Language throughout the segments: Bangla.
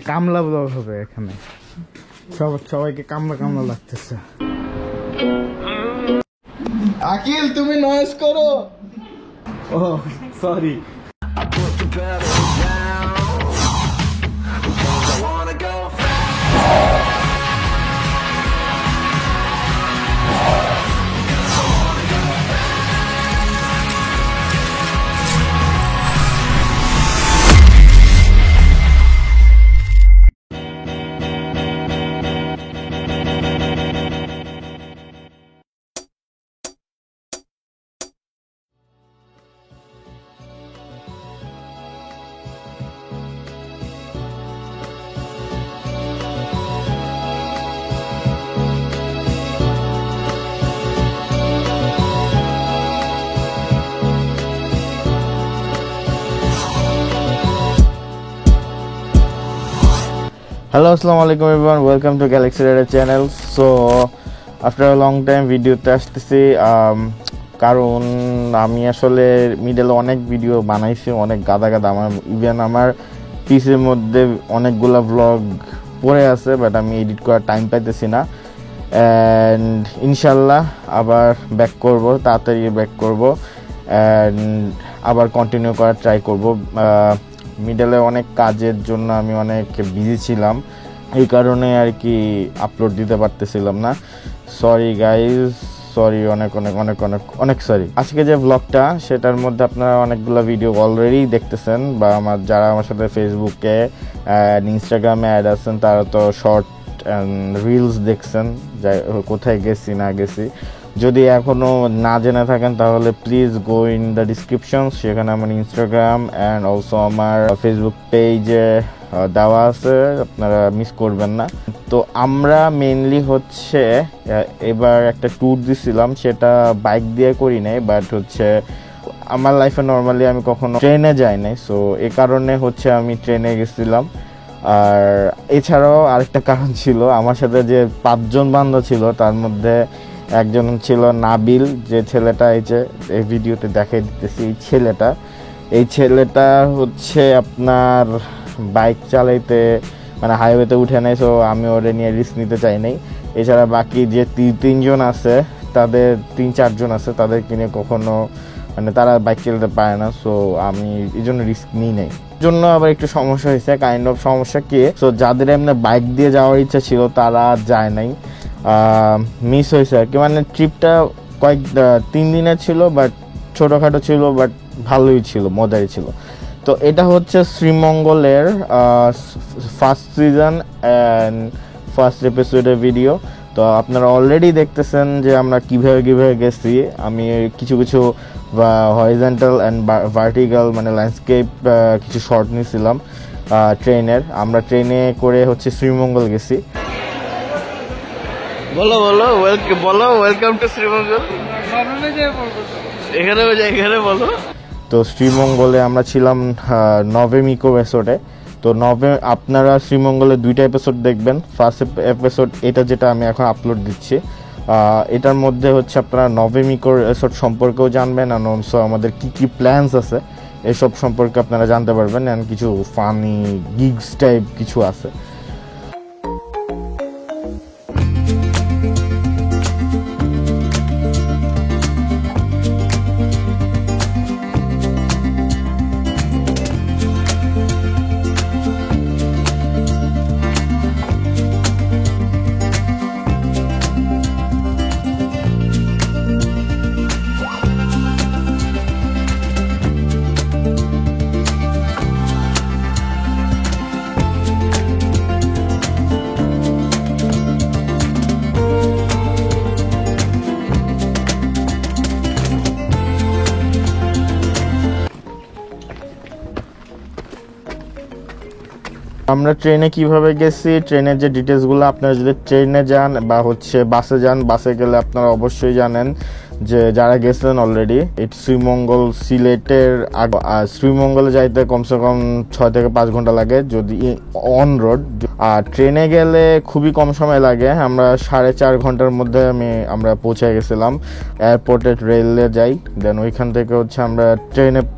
কামলা ব্লগ হবে এখানে, সবাইকে কামলা কামলা লাগতেছে। আকিল তুমি নয়েজ করো। ও sorry. Hello, assalamualaikum everyone. Welcome to Galaxy Radar channel. So after a long time ভিডিওতে আসতেছি, কারণ আমি আসলে মিডলে অনেক ভিডিও বানাইছি, অনেক গাদা আমার ইভেন আমার পিসির মধ্যে অনেকগুলা ভ্লগ পড়ে আছে, বাট আমি এডিট করার টাইম পাইতেছি না। অ্যান্ড ইনশাল্লাহ আবার ব্যাক করব, তাড়াতাড়ি ব্যাক করব অ্যান্ড আবার কন্টিনিউ করার ট্রাই করব। মিডলে অনেক কাজের জন্য আমি অনেক বিজি ছিলাম, এই কারণে আর কি আপলোড দিতে পারতেছিলাম না। সরি গাইজ, সরি, অনেক অনেক অনেক অনেক অনেক সরি। আজকে যে ব্লগটা সেটার মধ্যে আপনারা অনেকগুলো ভিডিও অলরেডি দেখতেছেন, বা যারা আমার সাথে ফেসবুকে ইনস্টাগ্রামে অ্যাড আছেন তারা তো শর্ট অ্যান্ড রিলস দেখছেন, কোথায় গেছি না গেছি। যদি এখনও না জেনে থাকেন তাহলে please go in the description, সেখানে আমার ইনস্টাগ্রাম অ্যান্ড অলসো আমার ফেসবুক পেজে দেওয়া আছে, আপনারা মিস করবেন না। তো আমরা মেনলি হচ্ছে এবার একটা ট্যুর দিছিলাম, সেটা বাইক দিয়ে করি নাই, বাট হচ্ছে আমার লাইফে নর্মালি আমি কখনো ট্রেনে যাই নাই, সো এ কারণে হচ্ছে আমি ট্রেনে গেছিলাম। আর এছাড়াও আরেকটা কারণ ছিল, আমার সাথে যে 5 জন বান্ধব ছিল তার মধ্যে একজন ছিল নাবিল, যে ছেলেটা এই ভিডিওতে দেখাই দিতেছি। এই ছেলেটা হচ্ছে আপনার বাইক চালাইতে মানে হাইওয়েতে উঠে নাই, সো আমি ওরে নিয়ে রিস্ক নিতে চাই নাই। এছাড়া বাকি যে 3 জন আছে, তাদের 3-4 জন আছে, তাদেরকে নিয়ে কখনো মানে তারা বাইক চালাতে পারে না, সো আমি এই জন্য রিস্ক নিই নাই। জন্য আবার একটু সমস্যা হয়েছে, কাইন্ড অফ সমস্যা কি, সো যাদের এমনি বাইক দিয়ে যাওয়ার ইচ্ছা ছিল তারা যায় নাই, মিস হয়েছে আর কি। মানে ট্রিপটা 3 দিনের ছিল, বাট ছোটোখাটো ছিল, বাট ভালোই ছিল, মজাই ছিল। তো এটা হচ্ছে শ্রীমঙ্গলের ফার্স্ট সিজন অ্যান্ড ফার্স্ট এপিসোডের ভিডিও। তো আপনারা অলরেডি দেখতেছেন যে আমরা কীভাবে গেছি। আমি কিছু হরিজন্টাল অ্যান্ড ভার্টিক্যাল মানে ল্যান্ডস্কেপ কিছু শর্ট নিয়েছিলাম ট্রেনের। আমরা ট্রেনে করে হচ্ছে শ্রীমঙ্গল গেছি। বলো ওয়েলকাম টু শ্রীমঙ্গল। এখানে বলো। তো শ্রীমঙ্গলে আমরা ছিলাম নভেম ইকো রিসোর্টে। তো আপনারা শ্রীমঙ্গলের 2টা এপিসোড দেখবেন। ফার্স্ট এপিসোড এটা, যেটা আমি এখন আপলোড দিচ্ছি, এটার মধ্যে হচ্ছে আপনারা নভেম ইকো রিসোর্ট সম্পর্কেও জানবেন, আর অলসো আমাদের কি প্ল্যানস আছে এসব সম্পর্কে আপনারা জানতে পারবেন, অ্যান্ড কিছু ফানি গিগস টাইপ কিছু আছে। আমরা ট্রেনে কিভাবে গেছি, ট্রেনের যে ডিটেলসগুলো, আপনারা যদি ট্রেনে যান বা হচ্ছে বাসে যান, বাসে গেলে আপনারা অবশ্যই জানেন যে যারা গেছেন অলরেডি, এটি শ্রীমঙ্গল সিলেটের। শ্রীমঙ্গলে যাইতে কমসে কম 6 থেকে 5 ঘন্টা লাগে যদি অন রোড। আর ট্রেনে গেলে খুবই কম সময় লাগে, আমরা 4.5 ঘন্টার মধ্যে আমরা পৌঁছে গেছিলাম। এয়ারপোর্টে রেলে যাই, দেন ওইখান থেকে হচ্ছে আমরা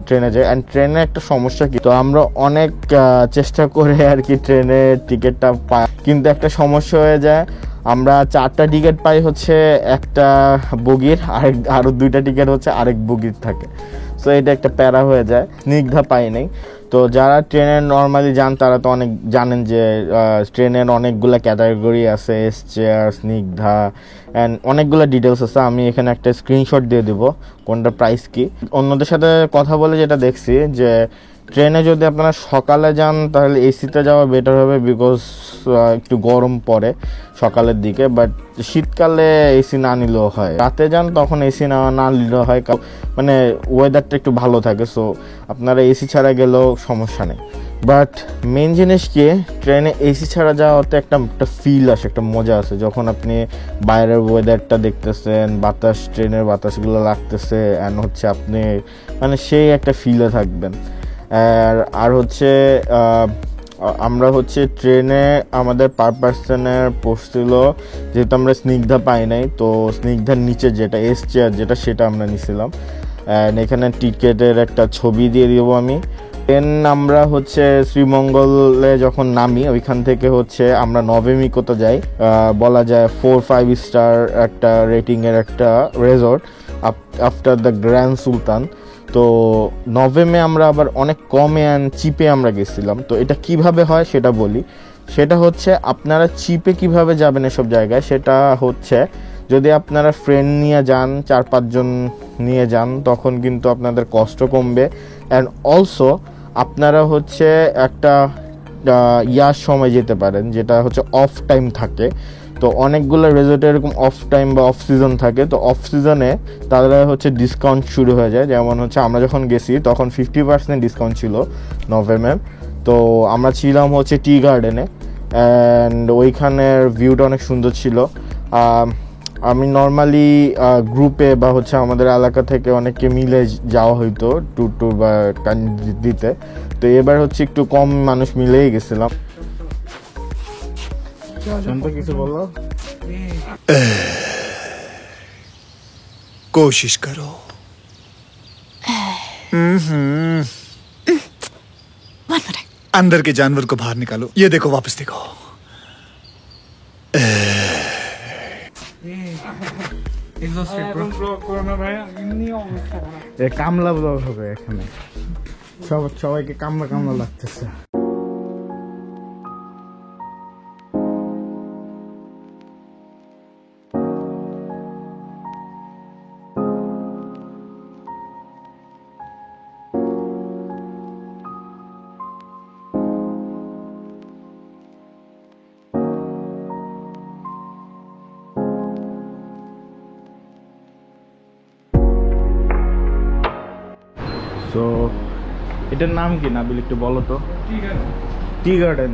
ট্রেনে যাই। অ্যান্ড ট্রেনে একটা সমস্যা কি, তো আমরা অনেক চেষ্টা করে আর কি ট্রেনের টিকিটটা পাই, কিন্তু একটা সমস্যা হয়ে যায়, আমরা 4টা টিকিট পাই হচ্ছে একটা বগির, আরো 2টা টিকিট হচ্ছে আরেক বগির থাকে। সো এটা একটা প্যারা হয়ে যায়, স্নিগ্ধা পাই নাই। তো যারা ট্রেনে নর্মালি যান তারা তো অনেক জানেন যে ট্রেনের অনেকগুলো ক্যাটাগরি আছে, এস চেয়ার, স্নিগ্ধা, অ্যান্ড অনেকগুলো ডিটেলস আছে। আমি এখানে একটা স্ক্রিনশট দিয়ে দেবো কোনটা প্রাইস কি। অন্যদের সাথে কথা বলে যেটা দেখছি যে ট্রেনে যদি আপনারা সকালে যান তাহলে এসিতে যাওয়া বেটার হবে, বিকজ একটু গরম পড়ে সকালের দিকে। বাট শীতকালে এসি না নিলেও হয়, রাতে যান তখন এসি না নিলেও হয়, মানে ওয়েদারটা একটু ভালো থাকে। সো আপনারা এসি ছাড়া গেলেও সমস্যা নেই। বাট মেন জিনিস কি, ট্রেনে এসি ছাড়া যাওয়াতে একটা ফিল আসে, একটা মজা আছে, যখন আপনি বাইরের ওয়েদারটা দেখতেছেন, বাতাস, ট্রেনের বাতাসগুলো লাগতেছে, অ্যান্ড হচ্ছে আপনি মানে সেই একটা ফিলে থাকবেন। আর হচ্ছে আমরা হচ্ছে ট্রেনে আমাদের পার পার্সনের পড়ছিল, যেহেতু আমরা স্নিগ্ধা পাই নাই, তো স্নিগ্ধার নিচে যেটা এস চেয়ার যেটা, সেটা আমরা নিছিলাম। অ্যান্ড এখানে টিকেটের একটা ছবি দিয়ে দিব আমি। দেন আমরা হচ্ছে শ্রীমঙ্গলে যখন নামি, ওইখান থেকে হচ্ছে আমরা নভেমিকোতে যাই, বলা যায় 4-5 স্টার একটা রেটিংয়ের একটা রেজর্ট আফটার দ্য গ্র্যান্ড সুলতান। তো নভেমে আমরা আবার অনেক কমে অ্যান্ড চিপে আমরা গেছিলাম। তো এটা কিভাবে হয় সেটা বলি। সেটা হচ্ছে আপনারা চিপে কিভাবে যাবেন এসব জায়গায়, সেটা হচ্ছে যদি আপনারা ফ্রেন্ড নিয়ে যান, 4-5 জন নিয়ে যান, তখন কিন্তু আপনাদের কষ্ট কমবে। অ্যান্ড অলসো আপনারা হচ্ছে একটা ইয়ার সময় যেতে পারেন, যেটা হচ্ছে অফ টাইম থাকে। তো অনেকগুলো রেজর্টে এরকম অফ টাইম বা অফ সিজন থাকে। তো অফ সিজনে তাদের হচ্ছে ডিসকাউন্ট শুরু হয়ে যায়। যেমন হচ্ছে আমরা যখন গেছি তখন 50% ডিসকাউন্ট ছিল নভেম্বর। তো আমরা ছিলাম হচ্ছে টি গার্ডেনে, অ্যান্ড ওইখানের ভিউটা অনেক সুন্দর ছিল। আমি নর্মালি গ্রুপে বা হচ্ছে আমাদের এলাকা থেকে অনেকে মিলে যাওয়া হইতো ট্যুর বা দিতে। তো এবার হচ্ছে একটু কম মানুষ মিলেই গেছিলাম। কিছু বলো, कोशिश करो। अंदर के जानवर को बाहर निकालो। ये देखो, वापस देखो। কামলা ব্লগ হবে এখানে, সবাইকে কামলা কামলা লাগতেছে। তো এটার নাম কি নাবিল, একটু বলো তো। Tea garden.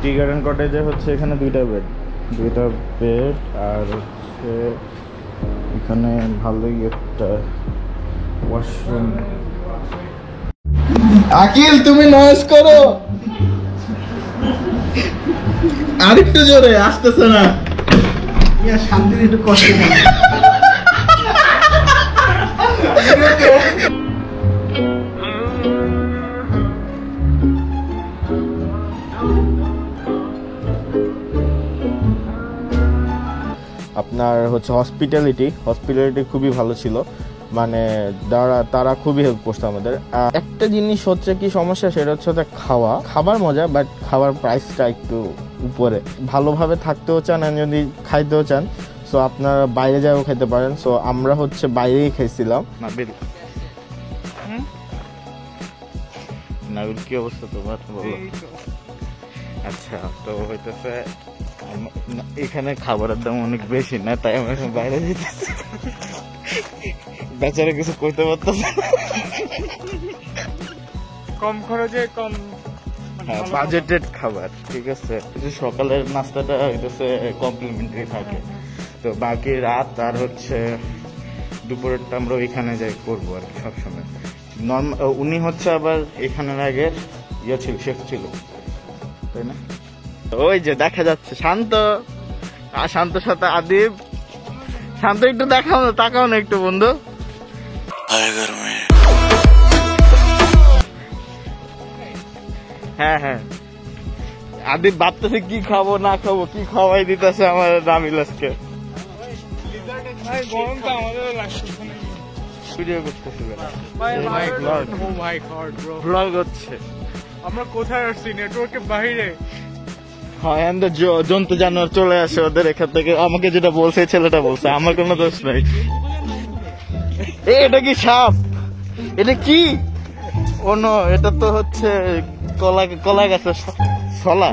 টি গার্ডেন কটেজে হচ্ছে এখানে 2টা বেড, আর হচ্ছে এখানে ভালোই একটা ওয়াশরুম। আকিল, তুমি নয়েজ করো আরেকটু জোরে, আসতেছে না। শান্তির একটু কষ্ট। আপনার হচ্ছে হসপিটালিটি খুবই ভালো ছিল, মানে তারা খুবই হেল্প করছে আমাদের। একটা জিনিস হচ্ছে কি সমস্যা, সেটা হচ্ছে খাবার মজা, বাট খাবার প্রাইসটা একটু উপরে। ভালোভাবে থাকতেও চান আর যদি খাইতেও চান, সো আপনারা বাইরে যাও খাইতে পারেন। সো আমরা হচ্ছে বাইরেই খাইছিলাম। নাবিল কি অবস্থা তোমার বলো? আচ্ছা, তো হইতেছে এখানে খাবারের দাম অনেক বেশি না, তাই আমরা বাইরে যেতেছি। বেচারা কিছু কইতে পারতেছে, কম খরচে কম বাজেটেড খাবার, ঠিক আছে। সকালের নাস্তাটা হইতেছে কমপ্লিমেন্টারি থাকে, তো বাকি রাত আর হচ্ছে দুপুরেরটা আমরা ওইখানে যাই করবো আর কি সবসময়। উনি হচ্ছে আবার এখানের আগের শেফ ছিল, তাই না? ওই যে দেখা যাচ্ছে শান্ত, আর শান্তর সাথে আদিব। শান্ত একটু দেখাও না, তাকাও না একটু বন্ধু। হ্যাঁ হ্যাঁ, আদিব ভাবতেছে কি খাবো না খাবো, কি খাওয়াই দিতেছে আমার নাবিল আজকে। ভাই গরম তো আমাদেরও লাগছে। ভিডিও করতেছিল, ব্লগ ব্লগ হচ্ছে। আমরা কোথায় আসছি? নেটওয়ার্কের বাইরে। হ্যাঁ, জন্তু জানোয়ার চলে আসে ওদের এখান থেকে। আমাকে যেটা বলছে ছেলেটা বলছে, আমার কোনো দোষ নাই। এটা কি সাপ? এটা কি? ও নো, এটা তো হচ্ছে কলা গাছের ছলা।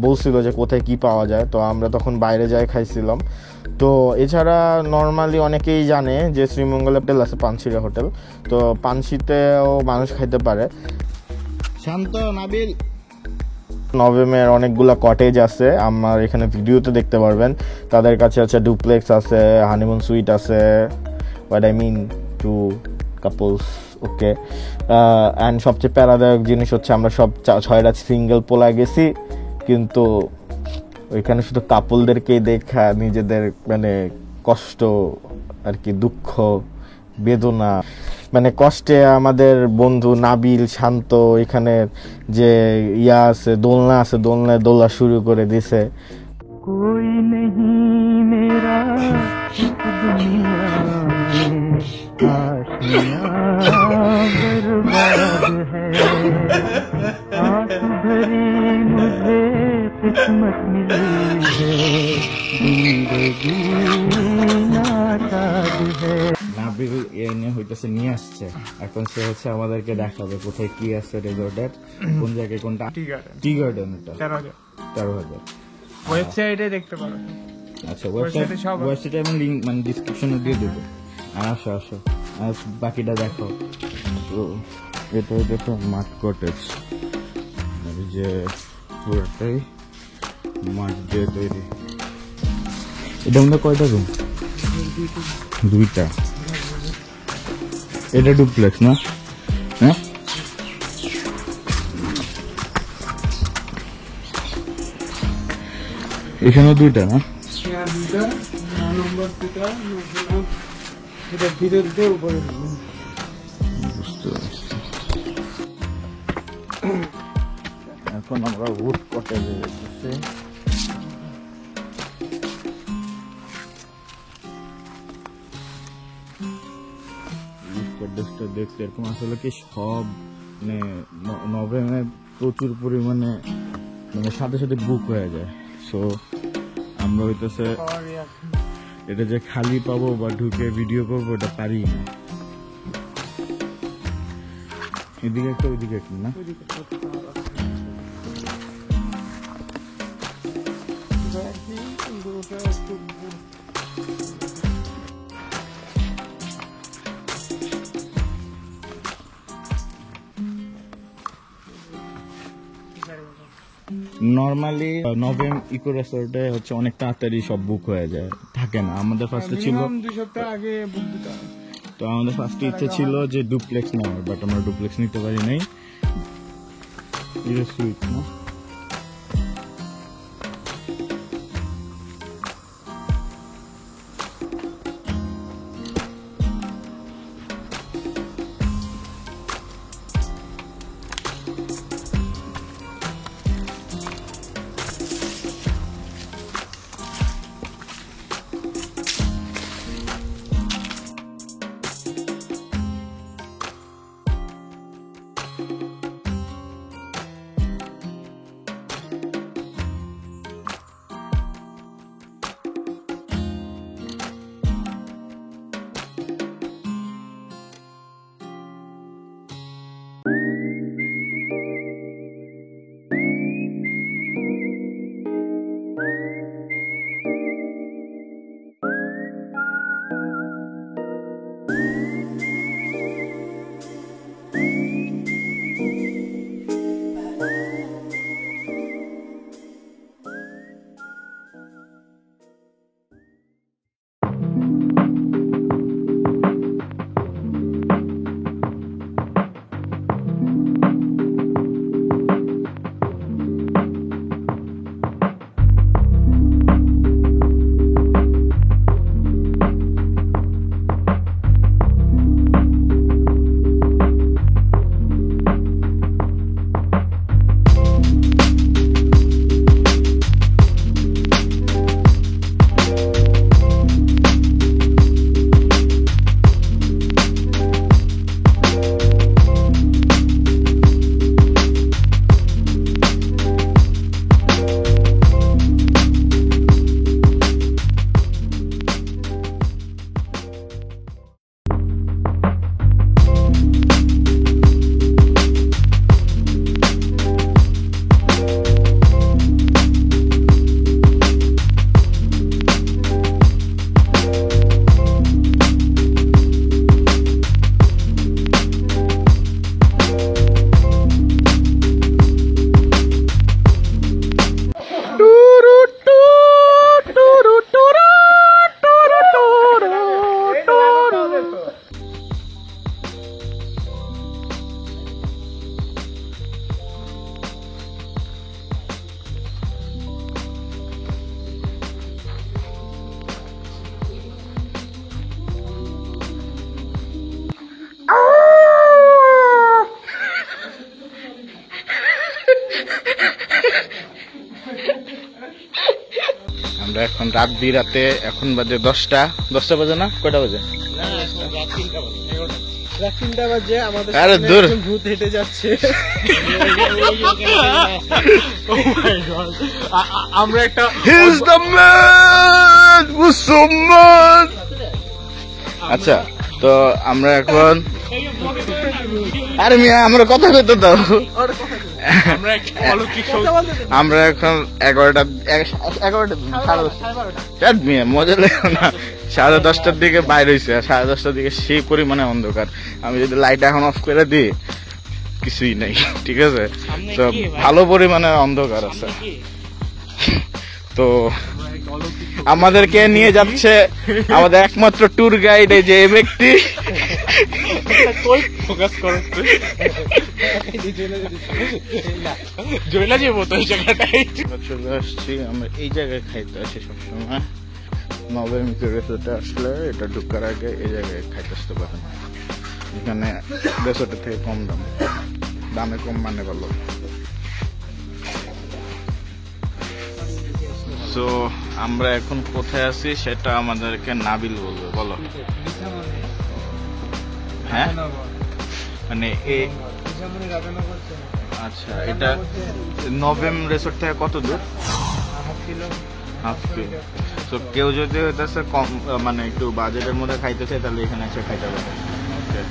বলছিল যে কোথায় কি পাওয়া যায়, তো আমরা তখন বাইরে যাই খাইছিলাম। তো এছাড়া নর্মালি অনেকেই জানে যে শ্রীমঙ্গলে হোটেল আছে, পানশিরা হোটেল। তো পানশিতেও মানুষ খাইতে পারে। শান্ত, নাবিল। নভেমের অনেকগুলা কটেজ আছে, আমার এখানে ভিডিওতে দেখতে পারবেন। তাদের কাছে আছে ডুপ্লেক্স আছে, হানিমুন সুইট আছে, what I mean to couples. Okay, and সবচেয়ে প্যারাদায়ক জিনিস হচ্ছে আমরা সব 6টা সিঙ্গেল পোলা গেছি, কিন্তু ওইখানে শুধু কাপলদেরকেই দেখা নিজেদের মানে কষ্ট আর কি, দুঃখ বেদনা, মানে কষ্টে আমাদের বন্ধু নাবিল শান্ত এখানে যে আছে দোলনা আছে, দোলনায় দোলা শুরু করে দিছে। कोई नहीं मेरा दुनिया में आशियाँ बर्बाद है, आँख भरी मुझे किस्मत मिली है, जिंदगी नासाद है। নাবিল এনে হইতেছে নিয়ে আসছে, এখন সে হচ্ছে আমাদেরকে দেখাবে কোথায় কি আছে রিসোর্টের, কোন জায়গায় কোনটা। টি গার্ডেন, এটা 13,000। ওয়েবসাইটে দেখতে পারো। আচ্ছা, ওয়েবসাইটে আমি লিংক মানে ডিসক্রিপশনে দিয়ে দেবো। আসো আসো, আর বাকিটা দেখো। তো এটা দেখো মাঠ কটেজ, মানে যে পুরোটাই মাঠ দিয়ে তৈরি। এটা মধ্যে কয়টা রুম? 2টা। এটা ডুপ্লেক্স না? হ্যাঁ, এখানে 2টা না? এখন আমরা উড কটেজে যেতেছি। দেখতে এরকম আসলে কি সব মানে নভেম্বরে প্রচুর পরিমাণে মানে সাথে সাথে বুক হয়ে যায়। সো আমরা হইতেছে এটা যে খালি পাবো বা ঢুকে ভিডিও করবো এটা পারি না। এদিকে একটা ওইদিকে একটা না, নর্মালি নভেম ইকো রিসোর্টে হচ্ছে অনেক তাড়াতাড়ি সব বুক হয়ে যায়, থাকে না। আমাদের ফার্স্টে ছিল 2 সপ্তাহ আগে বুক দিতে হবে। তো আমাদের ফার্স্টে ইচ্ছে ছিল যে ডুপ্লেক্স নেওয়ার, বাট আমরা ডুপ্লেক্স নিতে পারি নাই। এটা সুইট না? আমরা এখন রাত বিরাতে, এখন বাজে 10টা বাজে না, কয়টা বাজে? রাত 3টা বাজে। আমাদের আরে সামনে দূর। একজন ভূত হেঁটে যাচ্ছে। আমরা একটা He's the man with so much. আচ্ছা, তো আমরা এখন, আরে মিয়া আমরা কথা কইতে দাও। আমরা একটা অলৌকিক শক্তি আমরা এখন 11টা 11:30 মিয়া মজা লাগে না। 10:30টার দিকে বাইরে হয়েছে, 10:30টার দিকে সেই পরিমাণে অন্ধকার। আমি যদি লাইট এখন অফ করে দিই কিছুই নাই, ঠিক আছে? তো ভালো পরিমাণে অন্ধকার আছে। তো আমাদেরকে নিয়ে যাচ্ছে আমাদের একমাত্র ট্যুর গাইড, এই যে ব্যক্তি। ফোকাস করো। জয়লা যাবো তো এই জায়গাটাই। চলে আসছি, আমরা এই জায়গায় খাইতে আসি সবসময়। নবম রিসোর্টে আসলে এটা ঢুকার আগে এই জায়গায় খাইতে আসতে পারেন। এখানে রিসোর্টের থেকে কম দামে কম মানে ভালো। তো আমরা এখন কোথায় আছি সেটা আমাদেরকে নাবিল বলবে, বলো। হ্যাঁ, মানে আচ্ছা, এটা নভেম রিসোর্ট থেকে কত দূর? Half kilo. তো কেউ যদি হইতেছে কম, মানে একটু বাজেটের মধ্যে খাইতে চায়, তাহলে এখানে এসে খাইতে পারে। ওকে।